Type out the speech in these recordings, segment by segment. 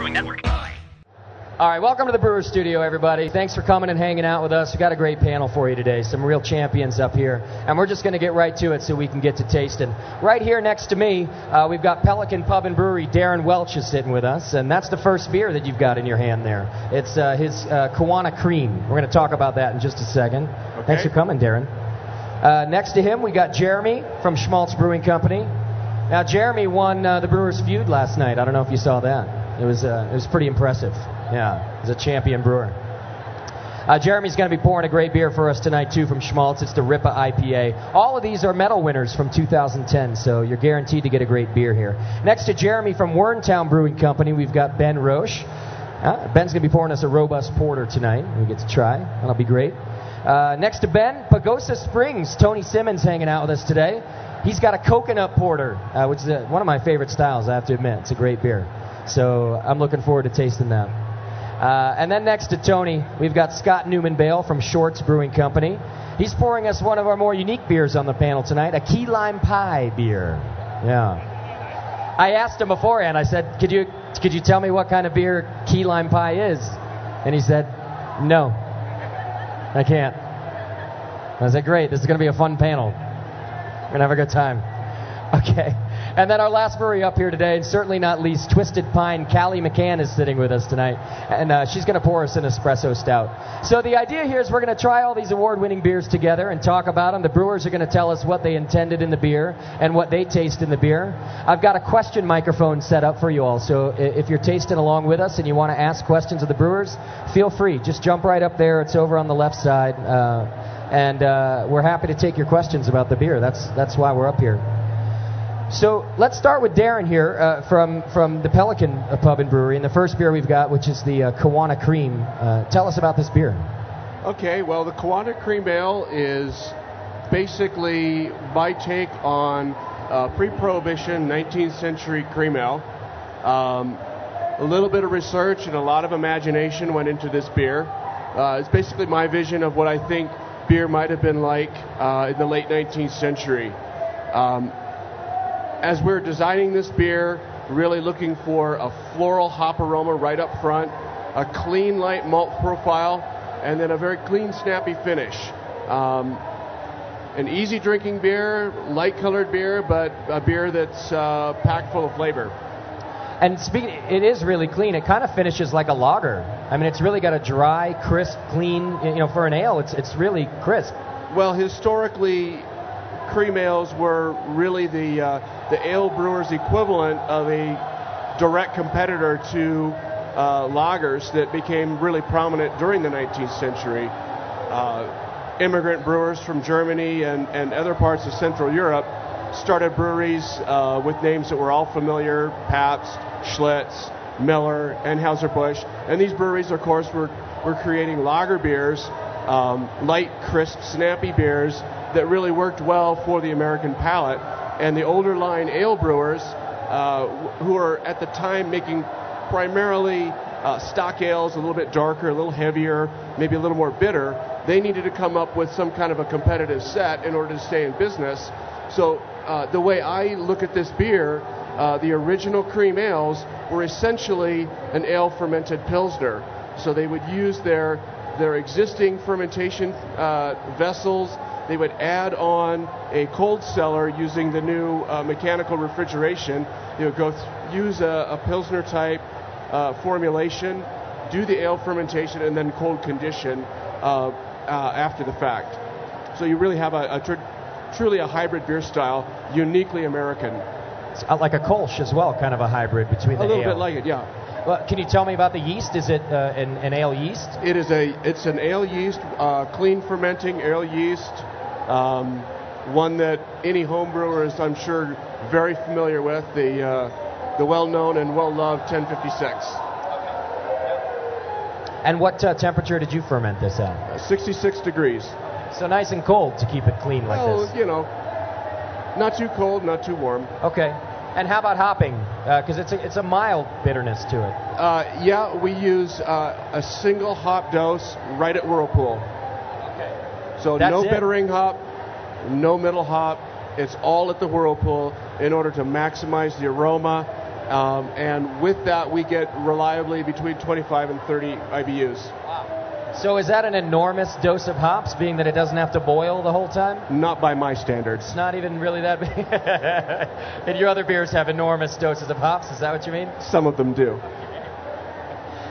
Brewing Network. All right, welcome to the Brewers Studio, everybody. Thanks for coming and hanging out with us. We've got a great panel for you today, some real champions up here. And we're just going to get right to it so we can get to tasting. Right here next to me, we've got Pelican Pub and Brewery. Darren Welch is sitting with us, and that's the first beer that you've got in your hand there. It's his Kiwana Cream. We're going to talk about that in just a second. Okay. Thanks for coming, Darren. Next to him, we got Jeremy from Shmaltz Brewing Company. Now, Jeremy won the Brewers Feud last night. I don't know if you saw that. It was pretty impressive. Yeah, he's a champion brewer. Jeremy's going to be pouring a great beer for us tonight, too, from Shmaltz. It's the Ripa IPA. All of these are medal winners from 2010, so you're guaranteed to get a great beer here. Next to Jeremy from Wormtown Brewing Company, we've got Ben Roche. Ben's going to be pouring us a robust porter tonight. We get to try. That'll be great. Next to Ben, Pagosa Springs. Tony Simmons hanging out with us today. He's got a coconut porter, which is one of my favorite styles, I have to admit. It's a great beer. So I'm looking forward to tasting that. And then next to Tony, we've got Scott Newman-Bale from Shorts Brewing Company. He's pouring us one of our more unique beers on the panel tonight, a key lime pie beer. Yeah. I asked him beforehand, I said, could you tell me what kind of beer key lime pie is? And he said, no, I can't. I said, great, this is going to be a fun panel. We're going to have a good time. Okay. And then our last brewery up here today, and certainly not least, Twisted Pine. Callie McCann is sitting with us tonight, and she's going to pour us an espresso stout. So the idea here is we're going to try all these award-winning beers together and talk about them. The brewers are going to tell us what they intended in the beer and what they taste in the beer. I've got a question microphone set up for you all, so if you're tasting along with us and you want to ask questions of the brewers, feel free. Just jump right up there. It's over on the left side, and we're happy to take your questions about the beer. That's why we're up here. So let's start with Darren here from the Pelican Pub and Brewery, and the first beer we've got, which is the Kiwana Cream. Tell us about this beer. Okay, well, the Kiwana Cream Ale is basically my take on pre-Prohibition 19th century cream ale. A little bit of research and a lot of imagination went into this beer. It's basically my vision of what I think beer might have been like in the late 19th century. As we're designing this beer, really looking for a floral hop aroma right up front, a clean light malt profile, and then a very clean, snappy finish. An easy drinking beer, light colored beer, but a beer that's packed full of flavor. And it is really clean. It kind of finishes like a lager. I mean, it's really got a dry, crisp, clean, for an ale, it's really crisp. Well, historically, cream ales were really the ale brewer's equivalent of a direct competitor to lagers that became really prominent during the 19th century. Immigrant brewers from Germany and other parts of Central Europe started breweries with names that we're all familiar: Pabst, Schlitz, Miller, Anheuser-Busch. And these breweries, of course, were creating lager beers, light, crisp, snappy beers that really worked well for the American palate. And the older line ale brewers, who are at the time making primarily stock ales, a little bit darker, a little heavier, maybe a little more bitter, they needed to come up with some kind of a competitive set in order to stay in business. So the way I look at this beer, the original cream ales were essentially an ale fermented Pilsner. So they would use their existing fermentation vessels. They would add on a cold cellar using the new mechanical refrigeration. They would use a Pilsner type formulation, do the ale fermentation, and then cold condition after the fact. So you really have truly a hybrid beer style, uniquely American. It's like a Kolsch as well, kind of a hybrid between the ale. A little bit like it, yeah. Well, can you tell me about the yeast? Is it an ale yeast? It's an ale yeast, clean fermenting ale yeast, one that any home brewer is, I'm sure, very familiar with, the well-known and well-loved 1056. And what temperature did you ferment this at? 66 degrees. So nice and cold to keep it clean like this. Not too cold, not too warm. Okay. And how about hopping? Because it's a mild bitterness to it. Yeah, we use a single hop dose right at Whirlpool. Okay. So no bittering hop, no middle hop. It's all at the Whirlpool in order to maximize the aroma And with that, we get reliably between 25 and 30 IBUs. So is that an enormous dose of hops, being that it doesn't have to boil the whole time? Not by my standards. It's not even really that big. And your other beers have enormous doses of hops, is that what you mean? Some of them do.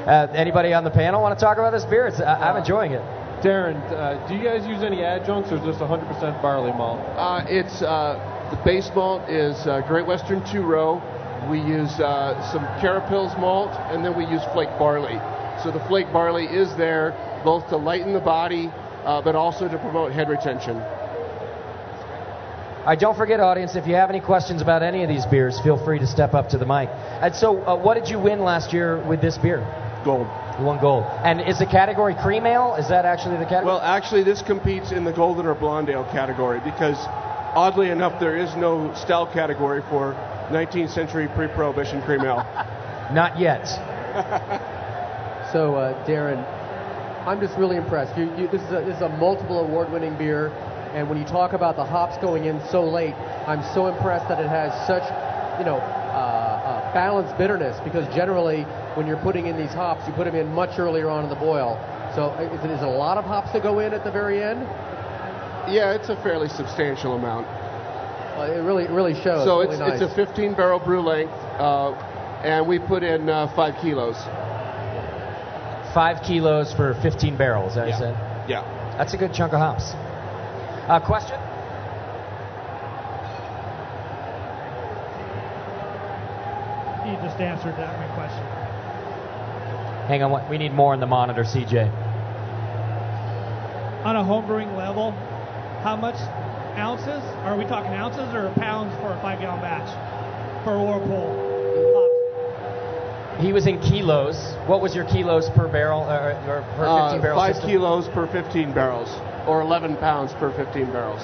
Anybody on the panel want to talk about this beer? I'm enjoying it. Darren, do you guys use any adjuncts, or is this 100% barley malt? The base malt is Great Western 2-row. We use some Carapils malt, and then we use flake barley. So the flake barley is there both to lighten the body, but also to promote head retention. All right, don't forget, audience, if you have any questions about any of these beers, feel free to step up to the mic. And so, what did you win last year with this beer? Gold. You won gold. And is the category cream ale? Is that actually the category? Well, actually, this competes in the golden or blonde ale category because, oddly enough, there is no stout category for 19th century pre-prohibition cream ale. Not yet. So, Darren, I'm just really impressed. This is a multiple award-winning beer, and when you talk about the hops going in so late, I'm so impressed that it has such, balanced bitterness, because generally when you're putting in these hops, you put them in much earlier on in the boil. So is it a lot of hops that go in at the very end? Yeah, it's a fairly substantial amount. Well, it really shows. So it's really it's nice. a 15-barrel brew length, and we put in 5 kilos. 5 kilos for 15 barrels, I said. Yeah. That's a good chunk of hops. Question? You just answered my question. Hang on, we need more in the monitor, CJ. On a homebrewing level, how much ounces? Are we talking ounces or pounds for a 5-gallon batch for Whirlpool? He was in kilos. What was your kilos per barrel or per 15 barrels? 5 system? kilos per 15 barrels, or 11 pounds per 15 barrels.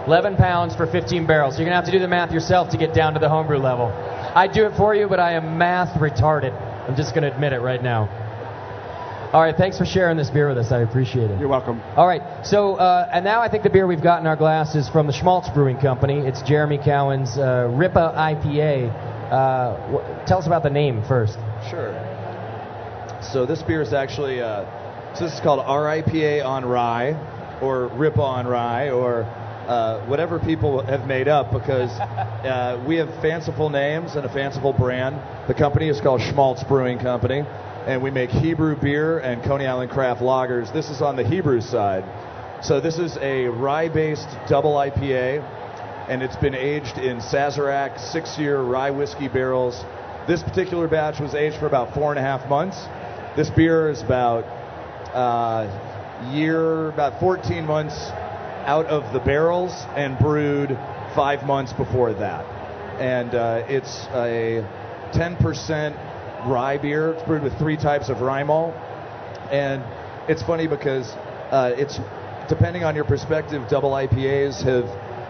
11 pounds for 15 barrels. You're going to have to do the math yourself to get down to the homebrew level. I'd do it for you, but I am math retarded. I'm just going to admit it right now. All right, thanks for sharing this beer with us. I appreciate it. You're welcome. All right, so, and now I think the beer we've got in our glass is from the Shmaltz Brewing Company. It's Jeremy Cowan's Ripa IPA. Tell us about the name first. Sure. So this beer is actually, this is called RIPA on rye, or Ripa on rye, or whatever people have made up, because we have fanciful names and a fanciful brand. The company is called Shmaltz Brewing Company, and we make Hebrew beer and Coney Island craft lagers. This is on the Hebrew side. So this is a rye-based double IPA, and it's been aged in Sazerac 6-year rye whiskey barrels. This particular batch was aged for about 4.5 months. This beer is about 14 months out of the barrels and brewed 5 months before that. And it's a 10% rye beer. It's brewed with 3 types of rye malt. And it's funny because it's, depending on your perspective, double IPAs have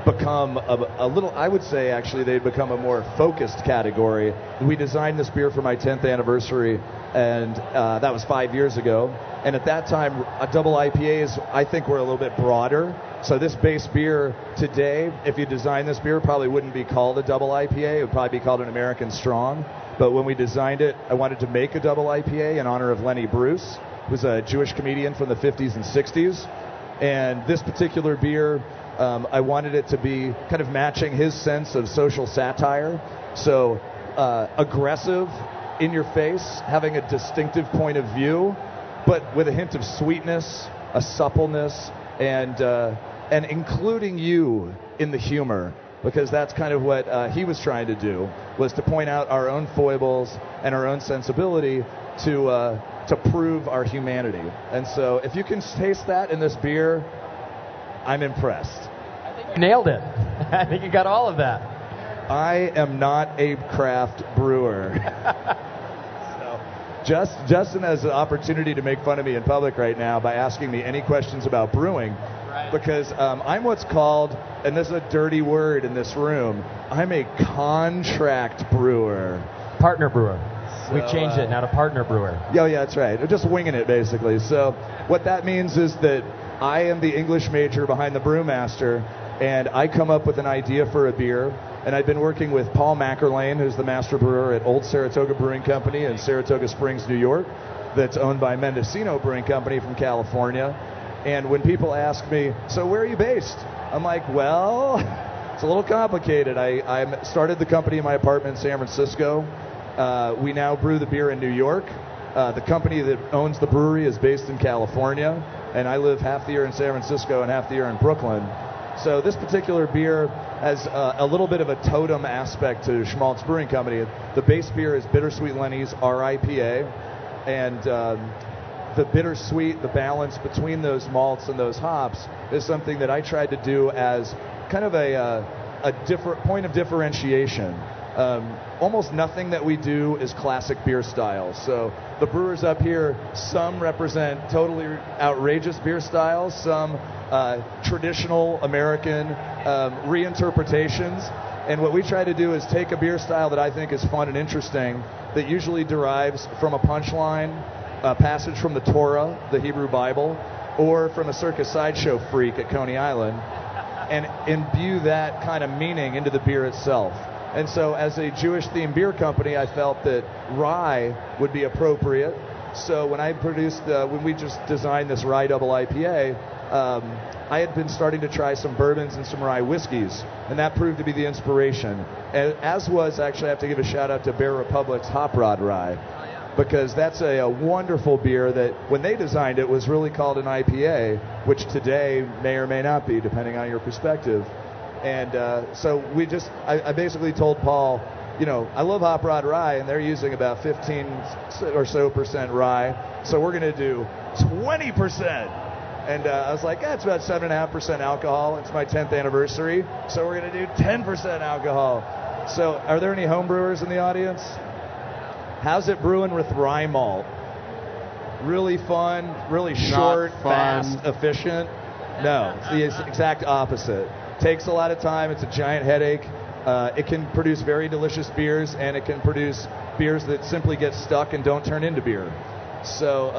become a little, I would say actually they've become a more focused category. We designed this beer for my 10th anniversary, and that was 5 years ago. And at that time, double IPAs, I think, were a little bit broader. So this base beer today, if you design this beer, probably wouldn't be called a double IPA. It would probably be called an American Strong. But when we designed it, I wanted to make a double IPA in honor of Lenny Bruce, who's a Jewish comedian from the 50s and 60s. And this particular beer, I wanted it to be kind of matching his sense of social satire. So aggressive, in your face, having a distinctive point of view, but with a hint of sweetness, a suppleness, and including you in the humor, because that's kind of what he was trying to do, was to point out our own foibles and our own sensibility to prove our humanity. And so if you can taste that in this beer, I'm impressed. Nailed it. I think you got all of that. I am not a craft brewer. So Justin has an opportunity to make fun of me in public right now by asking me any questions about brewing. Right. Because I'm what's called, and this is a dirty word in this room, I'm a contract brewer. Partner brewer. So, We've changed it now to partner brewer. Yeah, that's right. We're just winging it, basically. So what that means is that I am the English major behind the brewmaster, and I come up with an idea for a beer, And I've been working with Paul Mackerlane, who's the master brewer at Old Saratoga Brewing Company in Saratoga Springs, New York, that's owned by Mendocino Brewing Company from California. And when people ask me, so where are you based? I'm like, well, it's a little complicated. I started the company in my apartment in San Francisco. We now brew the beer in New York. The company that owns the brewery is based in California, and I live half the year in San Francisco and half the year in Brooklyn. So this particular beer has a little bit of a totem aspect to Shmaltz Brewing Company. The base beer is Bittersweet Lenny's RIPA, and the bittersweet, the balance between those malts and those hops is something that I tried to do as kind of a different point of differentiation. Almost nothing that we do is classic beer styles. So the brewers up here, some represent totally outrageous beer styles, some traditional American reinterpretations. And what we try to do is take a beer style that I think is fun and interesting, that usually derives from a punchline, a passage from the Torah, the Hebrew Bible, or from a circus sideshow freak at Coney Island, and imbue that kind of meaning into the beer itself. And so as a Jewish-themed beer company, I felt that rye would be appropriate. So when when we just designed this rye double IPA, I had been starting to try some bourbons and some rye whiskeys, and that proved to be the inspiration. And as was, actually, I have to give a shout-out to Bear Republic's Hop Rod Rye, because that's a wonderful beer that, when they designed it, was really called an IPA, which today may or may not be, depending on your perspective. And so I basically told Paul, I love Hop Rod Rye, and they're using about 15 or so % rye, so we're going to do 20%. And I was like, it's about 7.5% alcohol. It's my 10th anniversary, so we're going to do 10% alcohol. So are there any home brewers in the audience? How's it brewing with rye malt? Really fun, really short, fast, efficient? No, it's the exact opposite. Takes a lot of time. It's a giant headache. It can produce very delicious beers, and it can produce beers that simply get stuck and don't turn into beer. So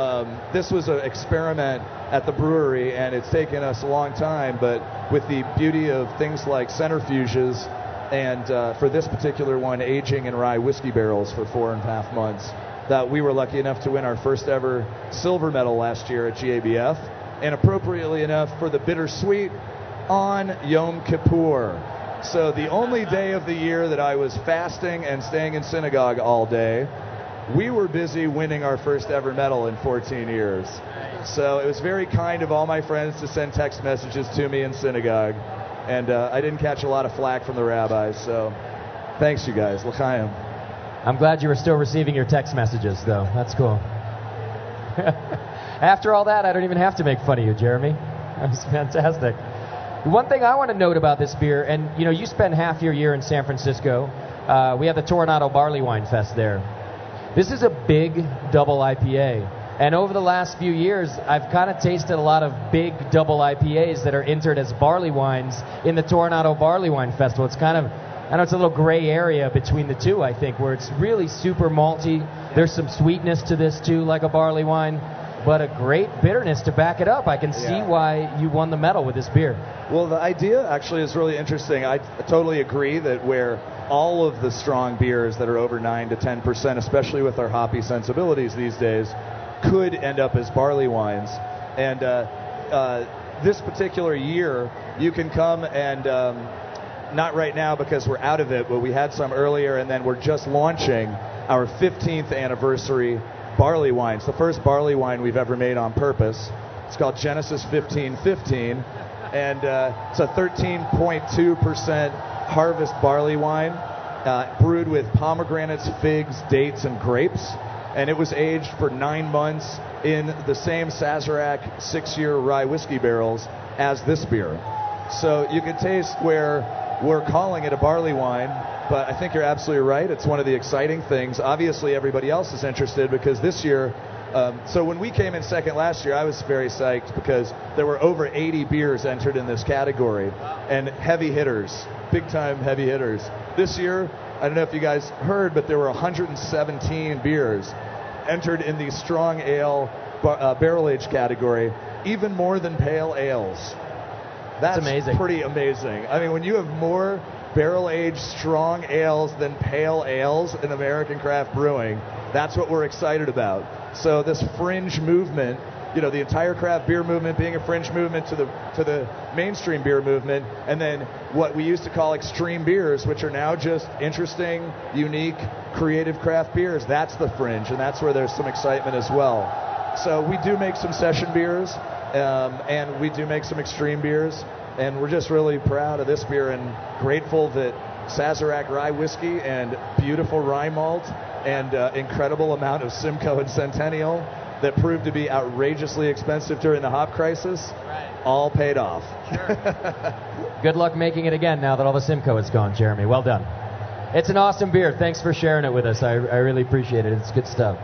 this was an experiment at the brewery, and it's taken us a long time, but with the beauty of things like centrifuges, and for this particular one, aging in rye whiskey barrels for 4.5 months, that we were lucky enough to win our first ever silver medal last year at GABF, and appropriately enough for the bittersweet on Yom Kippur. So the only day of the year that I was fasting and staying in synagogue all day, we were busy winning our first ever medal in 14 years. So it was very kind of all my friends to send text messages to me in synagogue. And I didn't catch a lot of flack from the rabbis, so thanks, you guys. L'chaim. I'm glad you were still receiving your text messages, though. That's cool. After all that, I don't even have to make fun of you, Jeremy. That was fantastic. One thing I want to note about this beer, and you spend half your year in San Francisco. We have the Toronado Barley Wine Fest there. This is a big double IPA. And over the last few years, I've kind of tasted a lot of big double IPAs that are entered as barley wines in the Toronado Barley Wine Festival. It's kind of, I know it's a little gray area between the two, I think, where it's really super malty. There's some sweetness to this, too, like a barley wine, but a great bitterness to back it up. I can see why you won the medal with this beer. Well, the idea actually is really interesting. I totally agree that where all of the strong beers that are over 9 to 10%, especially with our hoppy sensibilities these days, could end up as barley wines. And this particular year, you can come and, not right now because we're out of it, but we had some earlier, and then we're just launching our 15th anniversary barley wines, the first barley wine we've ever made on purpose. It's called Genesis 1515, and it's a 13.2% harvest barley wine, brewed with pomegranates, figs, dates, and grapes. And it was aged for 9 months in the same Sazerac 6-year rye whiskey barrels as this beer. So you can taste where we're calling it a barley wine, but I think you're absolutely right. It's one of the exciting things. Obviously, everybody else is interested because this year, so when we came in second last year, I was very psyched because there were over 80 beers entered in this category, and heavy hitters, big-time heavy hitters. This year, I don't know if you guys heard, but there were 117 beers entered in the strong ale barrel age category, even more than pale ales. That's amazing. Pretty amazing. I mean, when you have more barrel-aged strong ales than pale ales in American craft brewing, that's what we're excited about. So this fringe movement, you know, the entire craft beer movement being a fringe movement to the mainstream beer movement, and then what we used to call extreme beers, which are now just interesting, unique, creative craft beers. That's the fringe, and that's where there's some excitement as well. So we do make some session beers, and we do make some extreme beers, and we're just really proud of this beer and grateful that Sazerac rye whiskey and beautiful rye malt and incredible amount of Simcoe and Centennial that proved to be outrageously expensive during the hop crisis, all paid off. Good luck making it again now that all the Simcoe is gone, Jeremy. Well done. It's an awesome beer. Thanks for sharing it with us. I really appreciate it. It's good stuff.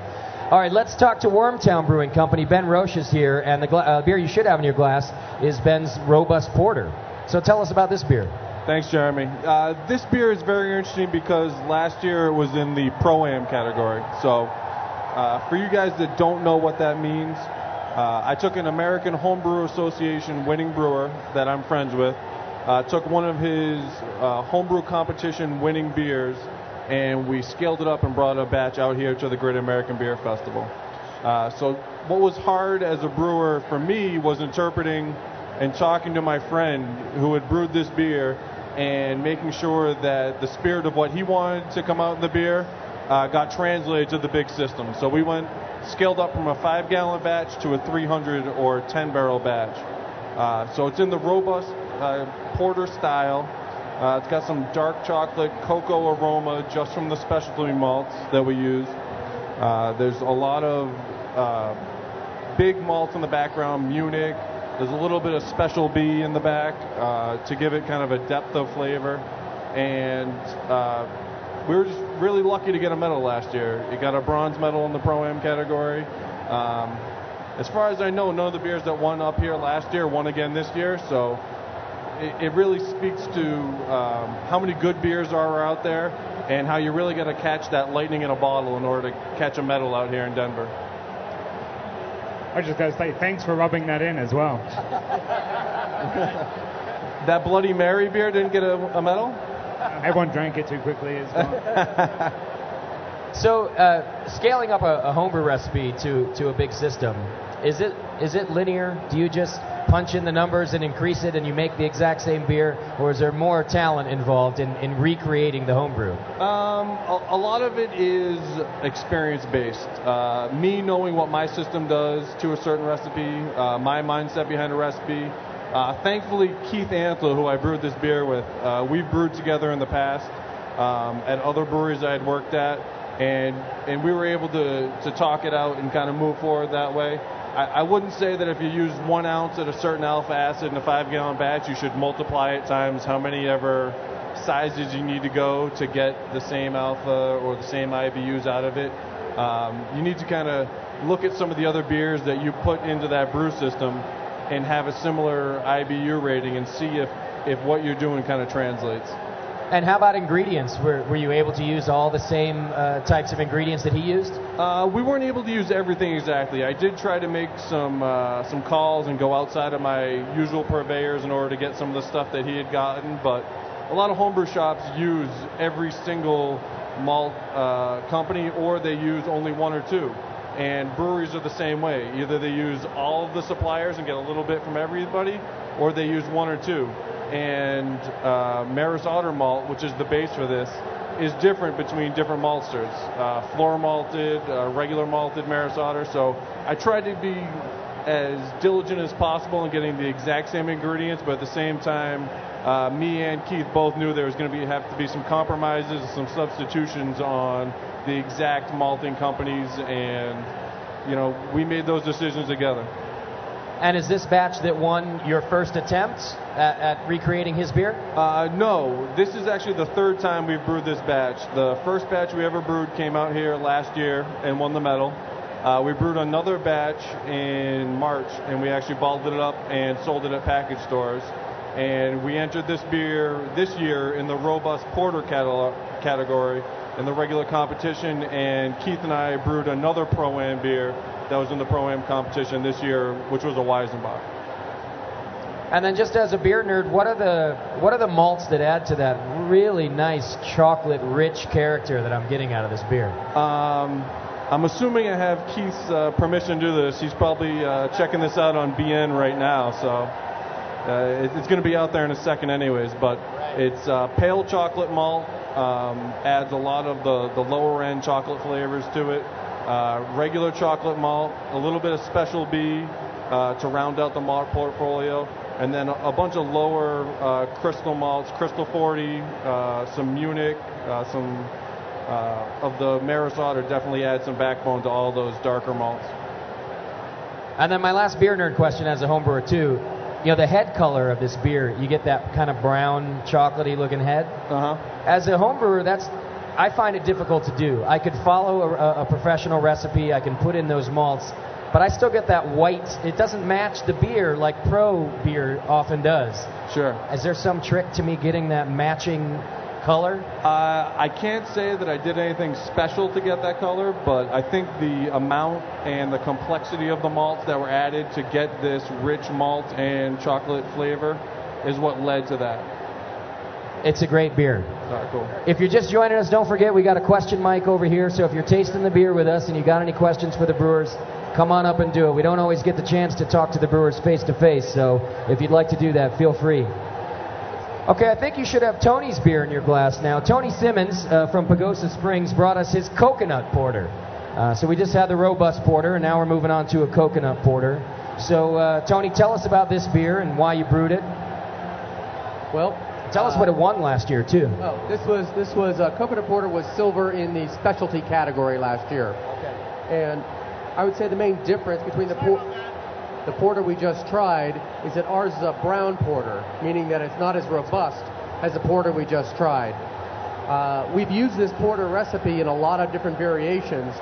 All right, let's talk to Wormtown Brewing Company. Ben Roche is here, and the beer you should have in your glass is Ben's Robust Porter. So tell us about this beer. Thanks, Jeremy. This beer is very interesting because last year it was in the Pro-Am category. So for you guys that don't know what that means, I took an American Homebrew Association winning brewer that I'm friends with, took one of his homebrew competition winning beers, and we scaled it up and brought a batch out here to the Great American Beer Festival. So what was hard as a brewer for me was interpreting and talking to my friend who had brewed this beer and making sure that the spirit of what he wanted to come out in the beer got translated to the big system. So we scaled up from a 5-gallon batch to a 300 or 10-barrel batch. So it's in the robust porter style. It's got some dark chocolate cocoa aroma just from the specialty malts that we use. There's a lot of big malts in the background, Munich. There's a little bit of Special B in the back to give it kind of a depth of flavor. And we were just really lucky to get a medal last year. It got a bronze medal in the Pro-Am category. As far as I know, none of the beers that won up here last year won again this year. So it really speaks to how many good beers are out there and how you really got to catch that lightning in a bottle in order to catch a medal out here in Denver. I was just going to say thanks for rubbing that in as well. That Bloody Mary beer didn't get a medal? Everyone drank it too quickly as well. So scaling up a homebrew recipe to a big system, is it linear? Do you just punch in the numbers and increase it and you make the exact same beer, or is there more talent involved in recreating the homebrew? A lot of it is experience-based. Me knowing what my system does to a certain recipe, my mindset behind a recipe. Thankfully, Keith Antler, who I brewed this beer with, we've brewed together in the past at other breweries I had worked at, and we were able to talk it out and kind of move forward that way. I wouldn't say that if you use 1 ounce at a certain alpha acid in a 5-gallon batch, you should multiply it times how many ever sizes you need to go to get the same alpha or the same IBUs out of it. You need to kind of look at some of the other beers that you put into that brew system and have a similar IBU rating and see if what you're doing kind of translates. And how about ingredients? Were you able to use all the same types of ingredients that he used? We weren't able to use everything exactly. I did try to make some calls and go outside of my usual purveyors in order to get some of the stuff that he had gotten, but a lot of homebrew shops use every single malt company, or they use only 1 or 2. And breweries are the same way. Either they use all of the suppliers and get a little bit from everybody, or they use 1 or 2. And Maris Otter malt, which is the base for this, is different between different maltsters. Floor malted, regular malted Maris Otter. So I tried to be as diligent as possible in getting the exact same ingredients, but at the same time, me and Keith both knew there was going to have to be some compromises, some substitutions on the exact malting companies, and we made those decisions together. And is this batch that won your first attempt at recreating his beer? No, this is actually the 3rd time we've brewed this batch. The first batch we ever brewed came out here last year and won the medal. We brewed another batch in March, and we actually bottled it up and sold it at package stores. And we entered this beer this year in the Robust Porter category in the regular competition, and Keith and I brewed another Pro-Am beer that was in the Pro-Am competition this year, which was a Weizenbach. And then just as a beer nerd, what are the malts that add to that really nice chocolate rich character that I'm getting out of this beer? I'm assuming I have Keith's permission to do this. He's probably checking this out on BN right now, so it's going to be out there in a second anyways. But it's pale chocolate malt, adds a lot of the lower end chocolate flavors to it. Regular chocolate malt, a little bit of Special B to round out the malt portfolio, and then a bunch of lower crystal malts, Crystal 40, some Munich, some of the Maris Otter definitely add some backbone to all those darker malts. And then my last beer nerd question as a homebrewer too, the head color of this beer, you get that kind of brown, chocolatey looking head. As a homebrewer, I find it difficult to do. I could follow a professional recipe, I can put in those malts, but I still get that white. It doesn't match the beer like pro beer often does. Sure. Is there some trick to me getting that matching color? I can't say that I did anything special to get that color, but I think the amount and the complexity of the malts that were added to get this rich malt and chocolate flavor is what led to that. It's a great beer. Cool. If you're just joining us, don't forget we got a question mic over here, so if you're tasting the beer with us and you got any questions for the brewers, come on up and do it. We don't always get the chance to talk to the brewers face to face, so if you'd like to do that, feel free. Okay, I think you should have Tony's beer in your glass now. Tony Simmons from Pagosa Springs brought us his coconut porter. So we just had the robust porter, and now we're moving on to a coconut porter. So, Tony, tell us about this beer and why you brewed it. Well, tell us what it won last year, too. Oh, this was coconut porter was silver in the specialty category last year. Okay. And I would say the main difference between the porter we just tried is that ours is a brown porter, meaning that it's not as robust as the porter we just tried. We've used this porter recipe in a lot of different variations.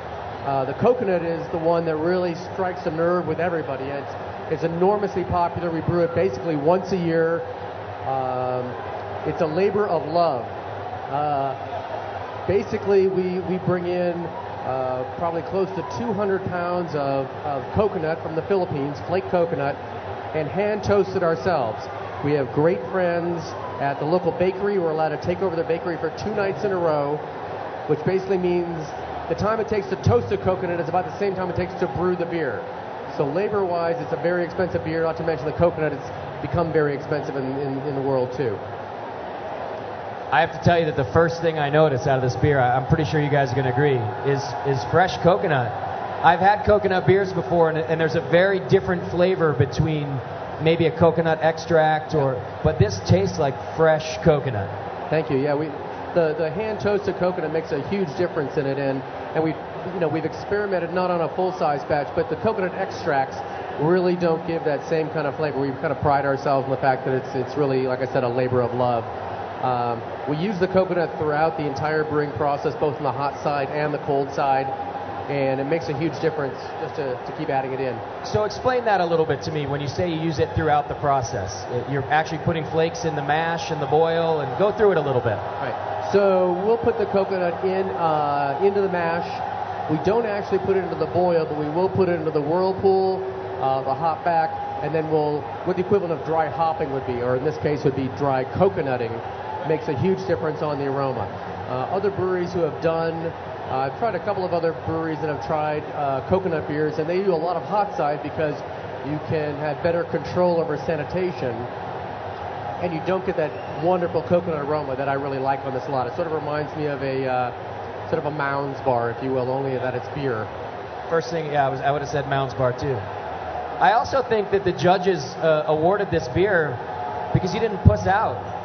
The coconut is the one that really strikes a nerve with everybody. It's enormously popular. We brew it basically once a year. It's a labor of love. Basically, we bring in probably close to 200 pounds of coconut from the Philippines, flake coconut, and hand toast it ourselves. We have great friends at the local bakery. We're allowed to take over the bakery for 2 nights in a row, which basically means the time it takes to toast a coconut is about the same time it takes to brew the beer. So labor-wise, it's a very expensive beer, not to mention the coconut has become very expensive in the world, too. I have to tell you that the first thing I notice out of this beer, I'm pretty sure you guys are going to agree, is fresh coconut. I've had coconut beers before, and there's a very different flavor between maybe a coconut extract, but this tastes like fresh coconut. Thank you. Yeah, the hand toasted coconut makes a huge difference in it, and we've experimented not on a full size batch, but the coconut extracts really don't give that same kind of flavor. We kind of pride ourselves in the fact that it's really, like I said, a labor of love. We use the coconut throughout the entire brewing process, both on the hot side and the cold side, and it makes a huge difference just to keep adding it in. So explain that a little bit to me. When you say you use it throughout the process, you're actually putting flakes in the mash and the boil, and go through it a little bit. Right. So we'll put the coconut into the mash. We don't actually put it into the boil, but we will put it into the whirlpool, the hop back, and then what the equivalent of dry hopping would be, or in this case would be dry coconutting, makes a huge difference on the aroma. Other breweries who have done, I've tried a couple of other breweries that have tried coconut beers, and they do a lot of hot side because you can have better control over sanitation, and you don't get that wonderful coconut aroma that I really like on this a lot. It sort of reminds me of a sort of a Mounds bar, if you will, only that it's beer. First thing, yeah, I would have said Mounds bar too. I also think that the judges awarded this beer because you didn't puss out.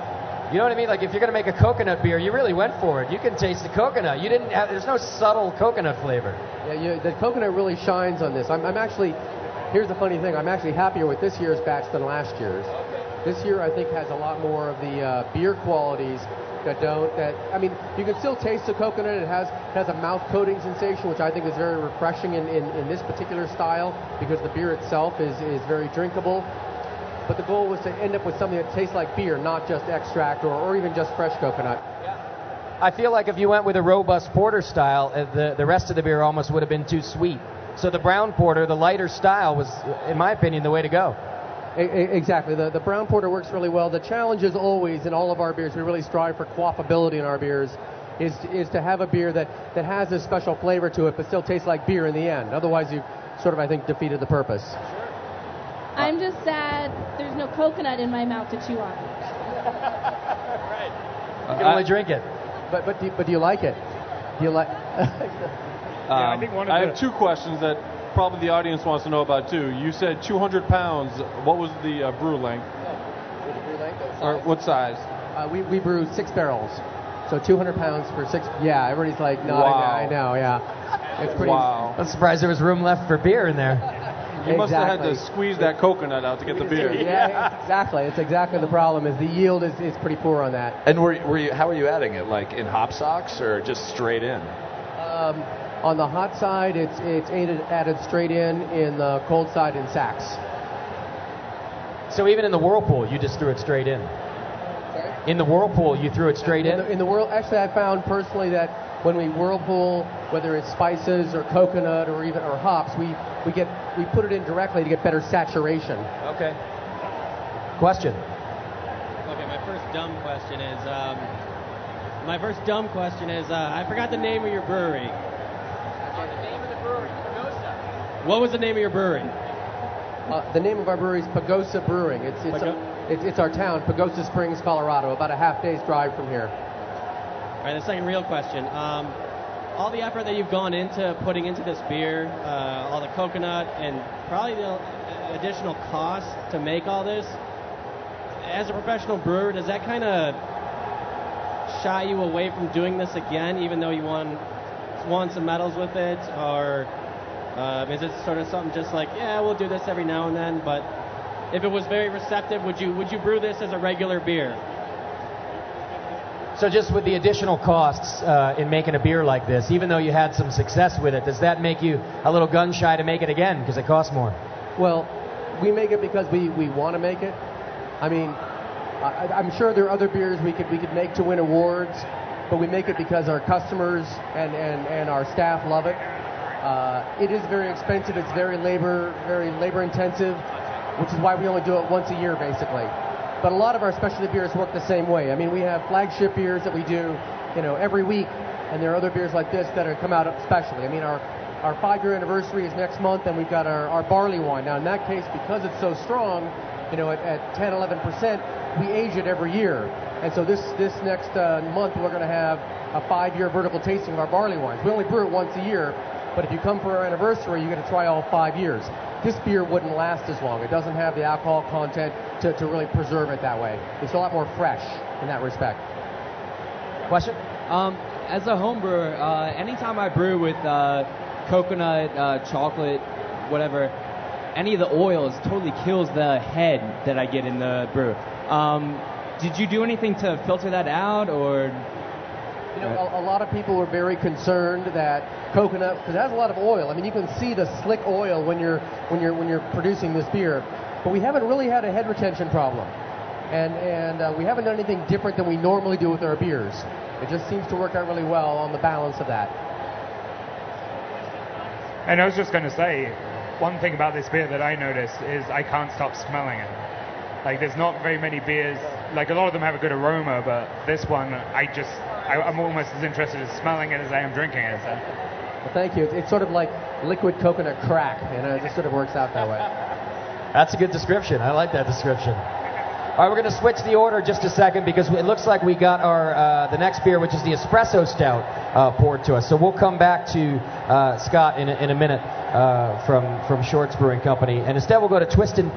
You know what I mean? Like, if you're going to make a coconut beer, you really went for it. You can taste the coconut. There's no subtle coconut flavor. Yeah, the coconut really shines on this. I'm actually, here's the funny thing, I'm actually happier with this year's batch than last year's. This year, I think, has a lot more of the beer qualities I mean, you can still taste the coconut. It has a mouth coating sensation, which I think is very refreshing in this particular style because the beer itself is very drinkable. But the goal was to end up with something that tastes like beer, not just extract or even just fresh coconut. Yeah. I feel like if you went with a robust porter style, the rest of the beer almost would have been too sweet. So the brown porter, the lighter style, was, in my opinion, the way to go. Exactly. The brown porter works really well. The challenge is always in all of our beers, we really strive for quaffability in our beers, is to have a beer that has a special flavor to it but still tastes like beer in the end. Otherwise, you've sort of, I think, defeated the purpose. I'm just sad there's no coconut in my mouth to chew on. You can only drink it. But do you like it? Do you like? I think I have two questions that probably the audience wants to know about too. You said 200 pounds. What was the brew length? Or what size? We brew 6 barrels, so 200 pounds for 6. Yeah, everybody's like nodding. Wow. I know. Yeah, it's pretty. Wow. I'm surprised there was room left for beer in there. You must have had to squeeze that coconut out to get the beer. Yeah, exactly. It's exactly the problem. Is the yield is pretty poor on that. And how were you adding it? Like in hop socks or just straight in? On the hot side, it's added straight in the cold side in sacks. So even in the whirlpool, you just threw it straight in. Sorry? In the whirlpool, you threw it straight in. In the whirl, actually, I found personally that when we whirlpool, whether it's spices or coconut or hops, we put it in directly to get better saturation. Okay. Question. Okay, my first dumb question is I forgot the name of your brewery. The name of the brewery, Pagosa. What was the name of your brewery? The name of our brewery is Pagosa Brewing. It's our town, Pagosa Springs, Colorado, about a half day's drive from here. All right, the second real question. All the effort that you've gone into putting into this beer, all the coconut, and probably the additional cost to make all this, as a professional brewer, does that kind of shy you away from doing this again, even though you won some medals with it? Or is it sort of something just like, yeah, we'll do this every now and then, but if it was very receptive, would you brew this as a regular beer? So just with the additional costs in making a beer like this, even though you had some success with it, does that make you a little gun shy to make it again because it costs more? Well, we make it because we want to make it. I mean, I'm sure there are other beers we could make to win awards, but we make it because our customers and our staff love it. It is very expensive. It's very labor intensive, which is why we only do it once a year, basically. But a lot of our specialty beers work the same way. I mean, we have flagship beers that we do, every week, and there are other beers like this that come out especially. I mean, our 5-year anniversary is next month, and we've got our barley wine. Now, in that case, because it's so strong, at 10, 11%, we age it every year. And so this next month, we're going to have a 5-year vertical tasting of our barley wines. We only brew it once a year, but if you come for our anniversary, you get to try all 5 years. This beer wouldn't last as long. It doesn't have the alcohol content to really preserve it that way. It's a lot more fresh in that respect. Question? As a home brewer, anytime I brew with coconut, chocolate, whatever, any of the oils totally kills the head that I get in the brew. Did you do anything to filter that out, or? A lot of people were very concerned that coconut, because it has a lot of oil. I mean, you can see the slick oil when you're producing this beer, but we haven't really had a head retention problem, and we haven't done anything different than we normally do with our beers. It just seems to work out really well on the balance of that. And I was just going to say, one thing about this beer that I noticed is I can't stop smelling it. Like, there's not very many beers, like a lot of them have a good aroma, but this one, I'm almost as interested in smelling it as I am drinking it. So. Well, thank you. It's sort of like liquid coconut crack, it just sort of works out that way. That's a good description. I like that description. All right, we're going to switch the order just a second because it looks like we got our the next beer, which is the espresso stout, poured to us. So we'll come back to Scott in a minute from Shorts Brewing Company, and instead we'll go to Twisted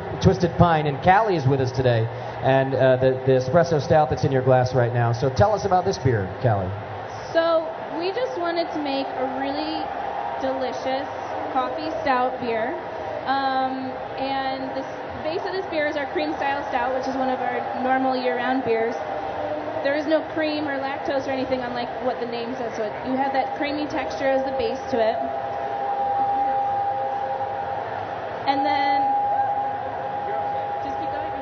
Pine. And Callie is with us today, and the espresso stout that's in your glass right now. So tell us about this beer, Callie. So we just wanted to make a really delicious coffee stout beer, and the base of this beer is our cream style stout, which is one of our normal year-round beers. There is no cream or lactose or anything, unlike what the name says. So you have that creamy texture as the base to it. And then, just keep going.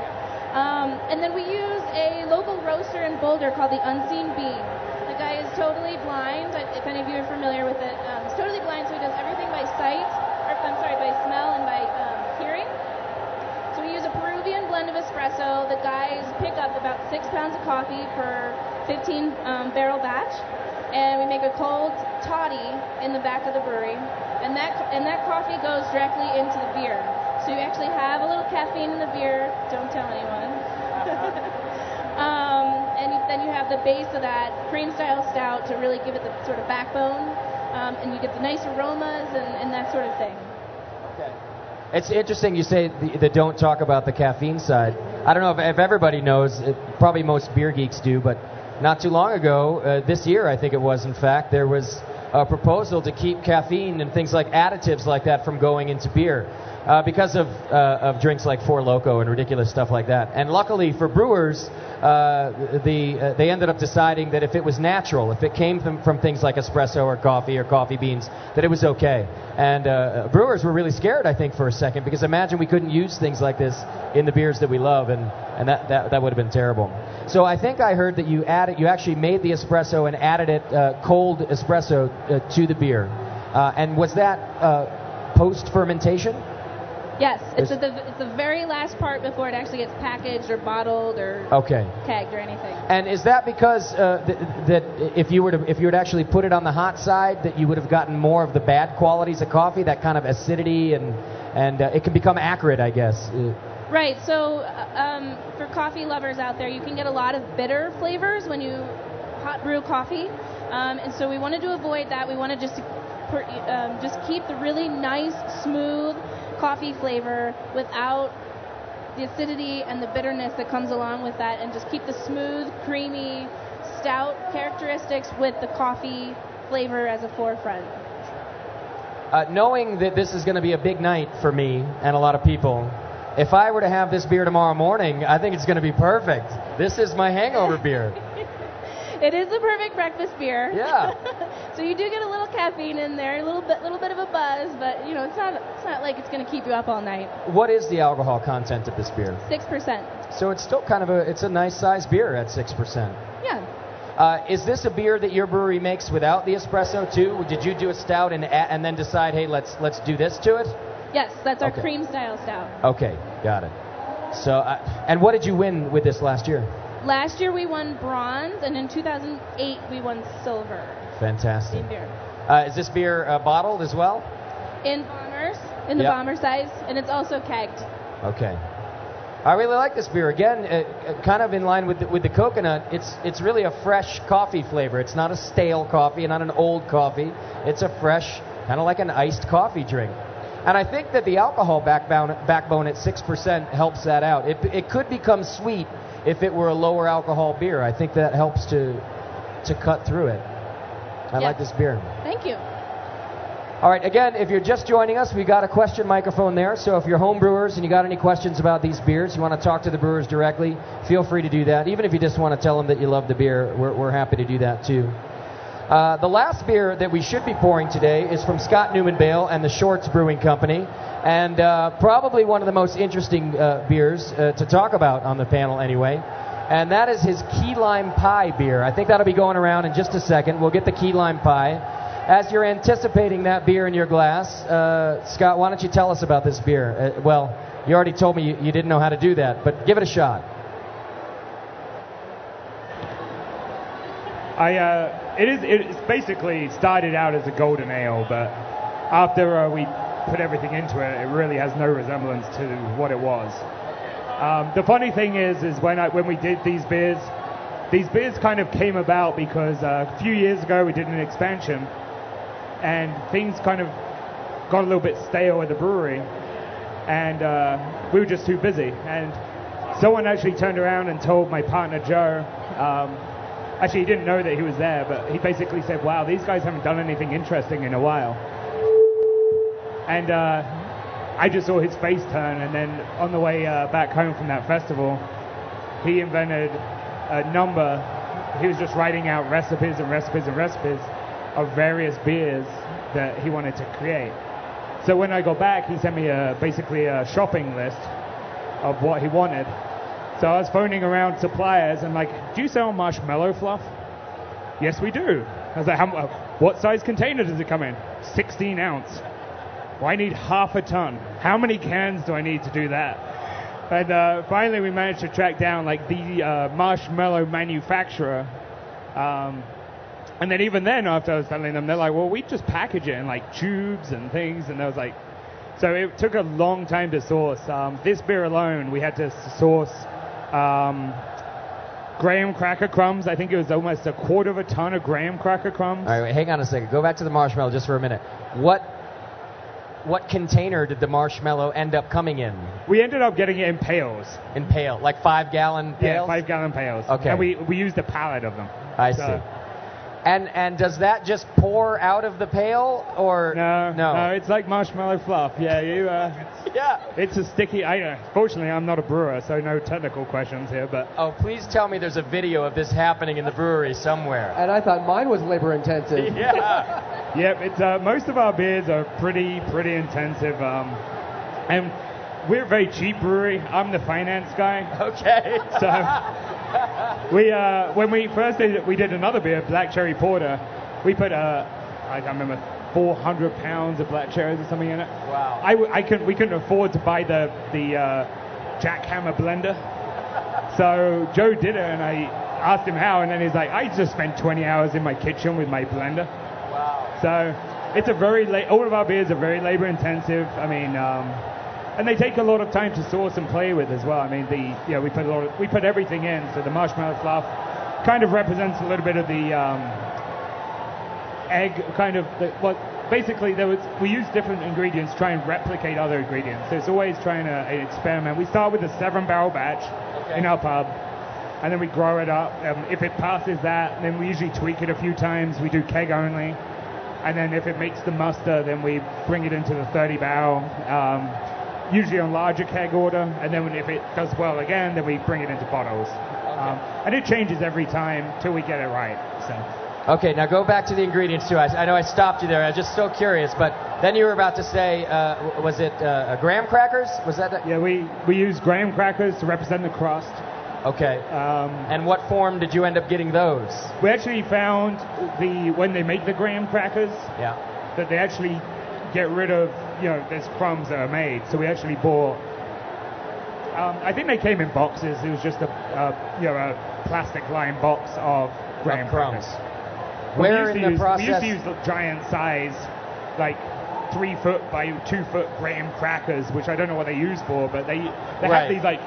And then we use a local roaster in Boulder called the Unseen Bee. The guy is totally blind, but if any of you are familiar with it, he's totally blind, so he does everything by sight, by smell and by hearing. So we use a Peruvian 6 pounds of coffee per 15 barrel batch, and we make a cold toddy in the back of the brewery, and that coffee goes directly into the beer. So you actually have a little caffeine in the beer. Don't tell anyone. Then you have the base of that cream-style stout to really give it the sort of backbone, and you get the nice aromas and that sort of thing. Okay. It's interesting you say the don't talk about the caffeine side. I don't know if everybody knows, probably most beer geeks do, but not too long ago, this year I think it was, in fact, there was a proposal to keep caffeine and things like additives like that from going into beer because of drinks like Four Loko and ridiculous stuff like that. And luckily for brewers, they ended up deciding that if it was natural, if it came from things like espresso or coffee beans, that it was okay. And brewers were really scared, I think, for a second, because imagine we couldn't use things like this in the beers that we love, and that would have been terrible. So I think I heard that you actually made the espresso and added it cold espresso to the beer. And was that post-fermentation? Yes, it's the very last part before it actually gets packaged or bottled or kegged or anything. And is that because that if you were to actually put it on the hot side, that you would have gotten more of the bad qualities of coffee, that kind of acidity, and it can become acrid, I guess. Right. So for coffee lovers out there, you can get a lot of bitter flavors when you hot brew coffee, and so we wanted to avoid that. We wanted just keep the really nice, smooth coffee flavor without the acidity and the bitterness that comes along with that, and just keep the smooth, creamy, stout characteristics with the coffee flavor as a forefront. Knowing that this is going to be a big night for me and a lot of people, if I were to have this beer tomorrow morning, I think it's going to be perfect. This is my hangover beer. It is the perfect breakfast beer. Yeah. So you do get a little caffeine in there, a little bit of a buzz, but it's not like it's going to keep you up all night. What is the alcohol content of this beer? 6%. So it's still kind of it's a nice sized beer at 6%. Yeah. Is this a beer that your brewery makes without the espresso too? Did you do a stout and then decide, hey, let's do this to it? Yes, that's our cream style stout. Okay, got it. So and what did you win with this last year? Last year we won bronze, and in 2008 we won silver. Fantastic. In beer. Is this beer bottled as well? In bombers, in the bomber size, and it's also kegged. Okay. I really like this beer. Again, kind of in line with the coconut. It's really a fresh coffee flavor. It's not a stale coffee, not an old coffee. It's a fresh, kind of like an iced coffee drink. And I think that the alcohol backbone at 6% helps that out. It could become sweet if it were a lower alcohol beer. I think that helps to cut through it. I like this beer. Thank you. All right, again, if you're just joining us, we got a question microphone there. So if you're home brewers and you got any questions about these beers, you want to talk to the brewers directly, feel free to do that. Even if you just want to tell them that you love the beer, we're happy to do that too. The last beer that we should be pouring today is from Scott Newman Bale and the Shorts Brewing Company, and probably one of the most interesting beers to talk about on the panel anyway, and that is his Key Lime Pie beer. I think that'll be going around in just a second. We'll get the Key Lime Pie. As you're anticipating that beer in your glass, Scott, why don't you tell us about this beer? Well, you already told me you didn't know how to do that, but give it a shot. It's basically started out as a golden ale, but after we put everything into it, it really has no resemblance to what it was. The funny thing is when we did these beers kind of came about because a few years ago we did an expansion, and things kind of got a little bit stale at the brewery, and we were just too busy. And someone actually turned around and told my partner Joe. Actually, he didn't know that he was there, but he basically said, wow, these guys haven't done anything interesting in a while. And I just saw his face turn, and then on the way back home from that festival, he invented a number. He was just writing out recipes and recipes and recipes of various beers that he wanted to create. So when I got back, he sent me basically a shopping list of what he wanted. So I was phoning around suppliers and like, do you sell marshmallow fluff? Yes, we do. I was like, what size container does it come in? 16 ounce. Well, I need half a ton. How many cans do I need to do that? And finally, we managed to track down like the marshmallow manufacturer. And then even then, after I was telling them, they're like, well, we just package it in like tubes and things. And I was like, so it took a long time to source. This beer alone, we had to source graham cracker crumbs. I think it was almost a quarter of a ton of graham cracker crumbs. All right, wait, hang on a second. Go back to the marshmallow just for a minute. What container did the marshmallow end up coming in? We ended up getting it in pails. In pail, like 5-gallon pails? Yeah, 5-gallon pails. Okay. And we used a pallet of them. I see. And does that just pour out of the pail, or no? It's like marshmallow fluff. Yeah, yeah. It's a sticky. Fortunately, I'm not a brewer, so no technical questions here. But please tell me there's a video of this happening in the brewery somewhere. And I thought mine was labor intensive. Yeah. Yep. It's most of our beers are pretty intensive. And we're a very cheap brewery. I'm the finance guy. Okay. So when we first did it, we did another beer, Black Cherry Porter. We put I can't remember, 400 pounds of black cherries or something in it. Wow. We couldn't afford to buy the jackhammer blender. So Joe did it, and I asked him how, and then he's like, I just spent 20 hours in my kitchen with my blender. Wow. So it's all of our beers are very labor intensive. I mean, and they take a lot of time to source and play with as well. I mean, we put everything in. So the marshmallow fluff kind of represents a little bit of the egg, kind of. Basically, we use different ingredients to try and replicate other ingredients. So it's always trying to experiment. We start with a 7-barrel batch in our pub, and then we grow it up. If it passes that, then we usually tweak it a few times. We do keg only, and then if it makes the muster, then we bring it into the 30-barrel. Usually on larger keg order, and then if it does well again, then we bring it into bottles. And it changes every time till we get it right. So. Okay, now go back to the ingredients too. I know I stopped you there. I was just so curious, but then you were about to say, was it graham crackers? Was that? Yeah, we use graham crackers to represent the crust. Okay. And what form did you end up getting those? We actually found when they make the graham crackers, that they actually get rid of, there's crumbs that are made. So we actually bought, I think they came in boxes. It was just a plastic lined box of graham crumbs. Where in the process? We used to use the giant size, like 3-foot by 2-foot graham crackers, which I don't know what they use for, but they have these like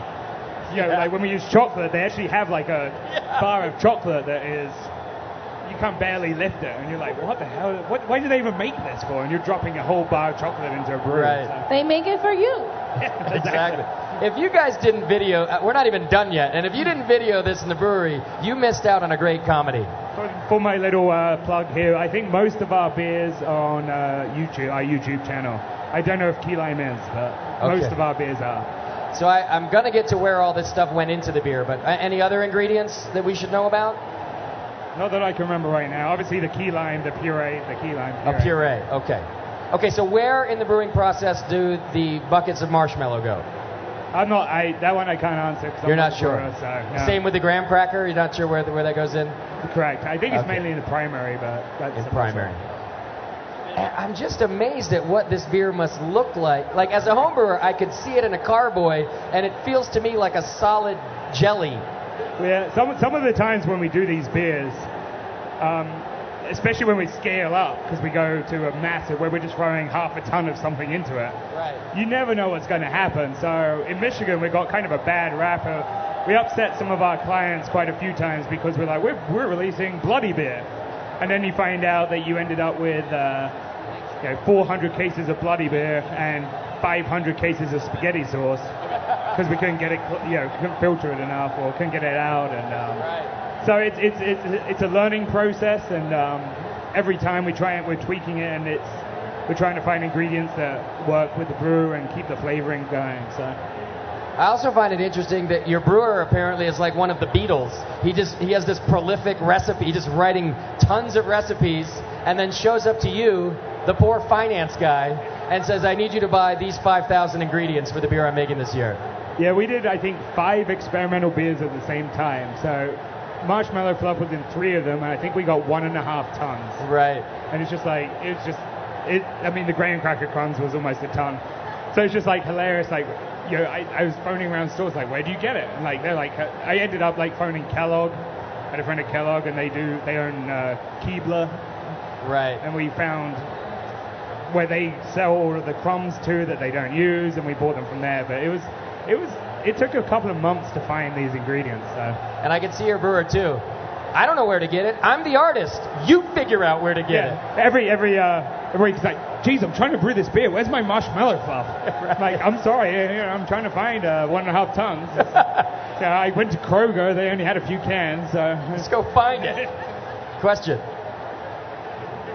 when we use chocolate, they actually have like a bar of chocolate that is, you can barely lift it, and you're like, what the hell? Why do they even make this for? And you're dropping a whole bar of chocolate into a brewery. Right. So. They make it for you. Exactly. If you guys didn't video, we're not even done yet, and if you didn't video this in the brewery, you missed out on a great comedy. For my little plug here, I think most of our beers are on YouTube, our YouTube channel. I don't know if Key Lime is, but most of our beers are. So I'm going to get to where all this stuff went into the beer, but any other ingredients that we should know about? Not that I can remember right now. Obviously the key lime, the puree, the key lime puree. A puree, okay. Okay, so where in the brewing process do the buckets of marshmallow go? That one I can't answer. You're not sure. No. Same with the graham cracker? You're not sure where that goes in? Correct. I think it's mainly in the primary, but that's in primary. I'm just amazed at what this beer must look like. Like, as a home brewer, I could see it in a carboy, and it feels to me like a solid jelly. Yeah, some of the times when we do these beers, especially when we scale up, because we go to a massive, where we're just throwing half a ton of something into it, you never know what's going to happen. So in Michigan, we got kind of a bad rap. We upset some of our clients quite a few times because we're like, we're releasing bloody beer. And then you find out that you ended up with 400 cases of bloody beer and 500 cases of spaghetti sauce because we couldn't get it, couldn't filter it enough or couldn't get it out. And so it's a learning process, and every time we're tweaking it, and we're trying to find ingredients that work with the brew and keep the flavoring going. So. I also find it interesting that your brewer apparently is like one of the Beatles. He has this prolific recipe, just writing tons of recipes, and then shows up to you, the poor finance guy, and says, I need you to buy these 5,000 ingredients for the beer I'm making this year. Yeah, we did, I think, 5 experimental beers at the same time. So Marshmallow Fluff was in 3 of them, and I think we got 1.5 tons. Right. And it's just like, I mean, the graham cracker crumbs was almost a ton. So it's just like hilarious, like, you know, I was phoning around stores like, where do you get it? And like they're like, I ended up like phoning Kellogg. I had a friend at Kellogg, and they own Keebler. Right. And we found where they sell all of the crumbs too that they don't use, and we bought them from there. But it took a couple of months to find these ingredients. So. And I can see your brewer too. I don't know where to get it. I'm the artist. You figure out where to get it. Every week's like, geez, I'm trying to brew this beer. Where's my marshmallow fluff? Right. Like, I'm sorry, I'm trying to find 1.5 tons. I went to Kroger. They only had a few cans. So. Let's go find it. Question.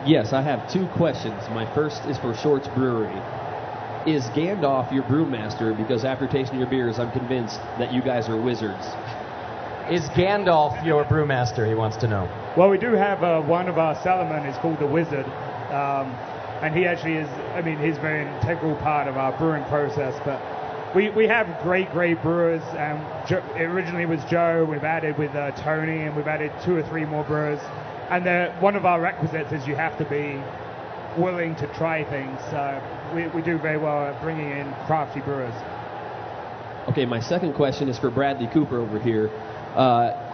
Yes, I have 2 questions. My first is for Shorts Brewery. Is Gandalf your brewmaster? Because after tasting your beers, I'm convinced that you guys are wizards. Is Gandalf your brewmaster, he wants to know? Well, we do have one of our cellarmen is called the Wizard. And he actually is, he's a very integral part of our brewing process. But we have great brewers. It originally was Joe. We've added with Tony, and we've added 2 or 3 more brewers. And one of our requisites is you have to be willing to try things. We do very well at bringing in crafty brewers. Okay, my second question is for Bradley Cooper over here.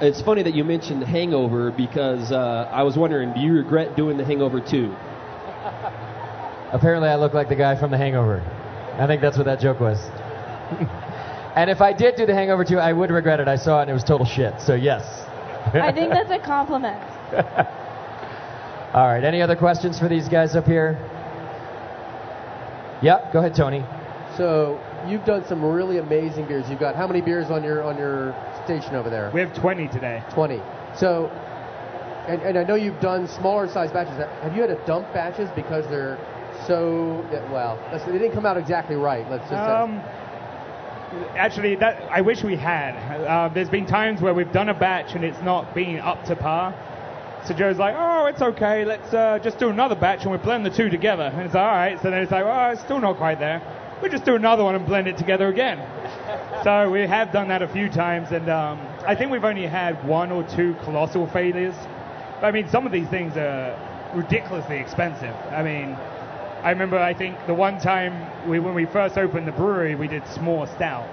It's funny that you mentioned Hangover because I was wondering, do you regret doing The Hangover 2? Apparently I look like the guy from The Hangover. I think that's what that joke was. And if I did do The Hangover 2, I would regret it. I saw it and it was total shit, so yes. I think that's a compliment. All right, any other questions for these guys up here? Yep, go ahead, Tony. So you've done some really amazing beers. You've got how many beers on your station over there? We have 20 today. 20. So, and I know you've done smaller size batches. Have you had to dump batches because they're so, well, they didn't come out exactly right, let's just say. Actually, I wish we had. There's been times where we've done a batch and it's not been up to par. So Joe's like, oh, it's okay, let's just do another batch and we blend the 2 together. And it's like, all right. So then it's like, oh, it's still not quite there. We'll just do another one and blend it together again. So we have done that a few times, and I think we've only had 1 or 2 colossal failures. But some of these things are ridiculously expensive. I remember, I think the one time when we first opened the brewery, we did s'more stout.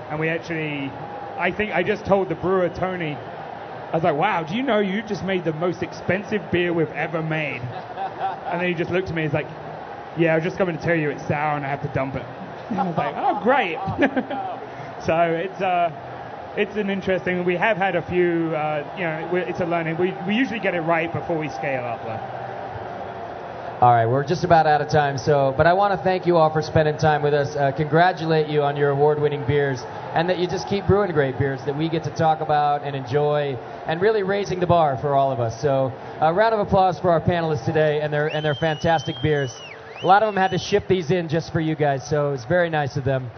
And we actually, I just told the brewer, Tony, I was like, wow, do you know you just made the most expensive beer we've ever made? And then he just looked at me, he's like, yeah, I was just coming to tell you it's sour and I have to dump it. And I was like, oh, great. So it's an interesting, we have had a few, it's a learning. We usually get it right before we scale up, though. All right, we're just about out of time, but I want to thank you all for spending time with us, congratulate you on your award-winning beers, and that you just keep brewing great beers that we get to talk about and enjoy, and really raising the bar for all of us. So a round of applause for our panelists today and their fantastic beers. A lot of them had to ship these in just for you guys, so it's very nice of them.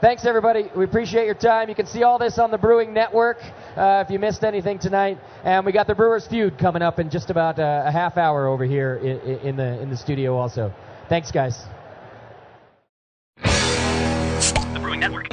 Thanks, everybody. We appreciate your time. You can see all this on the Brewing Network if you missed anything tonight. And we got the Brewers Feud coming up in just about a half hour over here in the studio also. Thanks, guys. The Brewing Network.